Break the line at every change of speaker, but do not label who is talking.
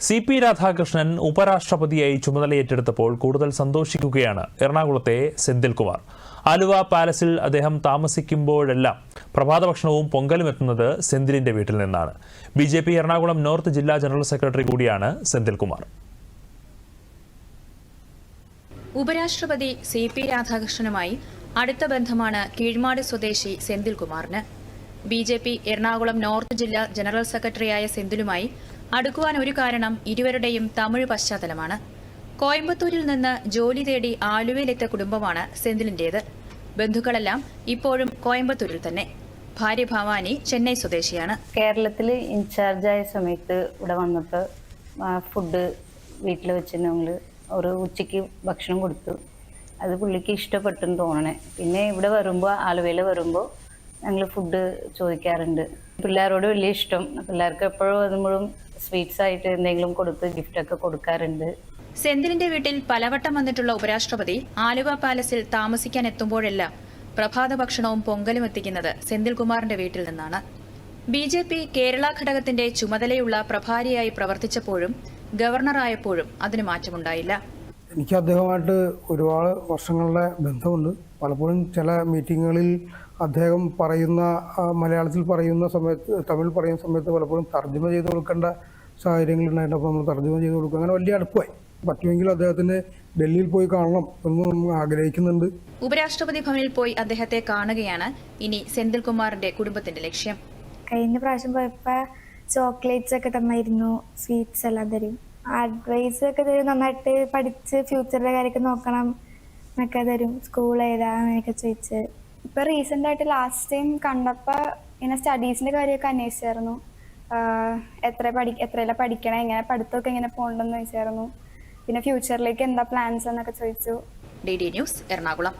CP Radhakrishnan ഉപരാഷ്ട്രപതിയായി ചുമതലയേറ്റെടുത്തപ്പോൾ കൂടുതൽ സന്തോഷിക്കുകയാണ് എറണാകുളത്തെ സെന്തിൽകുമാർ. ആലുവ പാലസിൽ അദ്ദേഹം താമസിക്കുമ്പോഴെല്ലാം പ്രഭാതഭക്ഷണവും പൊങ്കലും എത്തുന്നത് സെന്തിലിന്റെ വീട്ടിൽ നിന്നാണ്. BJP എറണാകുളം നോർത്ത് ജില്ലാ ജനറൽ സെക്രട്ടറി കൂടിയാണ് സെന്തിൽകുമാർ.
ഉപരാഷ്ട്രപതി CP രാധാകൃഷ്ണനുമായി അടുത്ത ബന്ധമാണ് കീഴ്മാട് സ്വദേശി സെന്തിൽകുമാറിന്. BJP എറണാകുളം നോർത്ത് ജില്ലാ ജനറൽ സെക്രട്ടറിയായ സെന്തിലുമായി അടുക്കുവാൻ ഒരു കാരണം ഇരുവരുടെയും തമിഴ് പശ്ചാത്തലമാണ്. കോയമ്പത്തൂരിൽ നിന്ന് ജോലി തേടി ആലുവയിലെത്തിയ കുടുംബമാണ് സെന്തിലിന്റേത്. ബന്ധുക്കളെല്ലാം ഇപ്പോഴും കോയമ്പത്തൂരിൽ തന്നെ. ഭാര്യ ഭവാനി ചെന്നൈ സ്വദേശിയാണ്.
കേരളത്തിൽ ഇൻചാർജായ സമയത്ത് ഇവിടെ വന്നപ്പോൾ ഫുഡ് വീട്ടിൽ വെച്ച് ഞങ്ങൾ ഒരു ഉച്ചയ്ക്ക് ഭക്ഷണം കൊടുത്തു. അത് പുള്ളിക്ക് ഇഷ്ടപ്പെട്ടെന്ന് തോന്നണേ. പിന്നെ ഇവിടെ വരുമ്പോൾ ആലുവയിൽ വരുമ്പോൾ ഞങ്ങൾ ഫുഡ് ചോദിക്കാറുണ്ട്. പിള്ളേരോട് വലിയ ഇഷ്ടം. പിള്ളേർക്ക് എപ്പോഴും വരുമ്പോഴും സ്വീറ്റ്സ് ആയിട്ട് എന്തെങ്കിലും കൊടുത്ത് ഗിഫ്റ്റൊക്കെ കൊടുക്കാറുണ്ട്.
സെന്തിലിന്റെ വീട്ടിൽ പലവട്ടം വന്നിട്ടുള്ള ഉപരാഷ്ട്രപതി ആലുവ പാലസിൽ താമസിക്കാൻ എത്തുമ്പോഴെല്ലാം പ്രഭാത ഭക്ഷണവും പൊങ്കലും എത്തിക്കുന്നത് സെന്തിൽകുമാറിന്റെ വീട്ടിൽ നിന്നാണ്. BJP കേരള ഘടകത്തിന്റെ ചുമതലയുള്ള പ്രഭാരിയായി പ്രവർത്തിച്ചപ്പോഴും ഗവർണറായപ്പോഴും അതിന് മാറ്റമുണ്ടായില്ല.
എനിക്ക് അദ്ദേഹമായിട്ട് ഒരുപാട് വർഷങ്ങളുടെ ബന്ധമുണ്ട്. പലപ്പോഴും ചില മീറ്റിങ്ങുകളിൽ അദ്ദേഹം പറയുന്ന മലയാളത്തിൽ പറയുന്ന സമയത്ത് തമിഴ് പറയുന്ന സമയത്ത് പലപ്പോഴും തർജ്ജമ ചെയ്ത് കൊടുക്കേണ്ട സാഹചര്യങ്ങളുണ്ടായിട്ട് അപ്പോൾ നമ്മൾ തർജ്ജമ ചെയ്ത് കൊടുക്കും. അങ്ങനെ വലിയ അടുപ്പമായി. പറ്റുമെങ്കിൽ അദ്ദേഹത്തിന് ഡൽഹിയിൽ പോയി കാണണം എന്ന് നമ്മൾ ആഗ്രഹിക്കുന്നുണ്ട്.
ഉപരാഷ്ട്രപതി ഭവനിൽ പോയി അദ്ദേഹത്തെ കാണുകയാണ് ഇനി സെന്തിൽകുമാറിന്റെ കുടുംബത്തിന്റെ ലക്ഷ്യം.
കഴിഞ്ഞ പ്രാവശ്യം പോയപ്പോൾ ചോക്ലേറ്റ്സ് ഒക്കെ തന്നായിരുന്നു, സ്വീറ്റ്സ് എല്ലാം തരും, അഡ്വൈസ് ഒക്കെ തരും. നന്നായിട്ട് പഠിച്ച് ഫ്യൂച്ചറിന്റെ കാര്യമൊക്കെ നോക്കണം എന്നൊക്കെ തരും. സ്കൂൾ ഏതാ അങ്ങനെയൊക്കെ ചോദിച്ച്. ഇപ്പം റീസെൻ്റ് ആയിട്ട് ലാസ്റ്റ് ടൈം കണ്ടപ്പോൾ ഇങ്ങനെ സ്റ്റഡീസിൻ്റെ കാര്യമൊക്കെ അന്വേഷിച്ചായിരുന്നു. എത്രയിലാണ് പഠിക്കണം, എങ്ങനെ പഠിത്തമൊക്കെ എങ്ങനെ പോകണ്ടെന്ന് ചോദിച്ചായിരുന്നു. പിന്നെ ഫ്യൂച്ചറിലേക്ക് എന്താ പ്ലാൻസ് എന്നൊക്കെ ചോദിച്ചു.
DD news Ernakulam.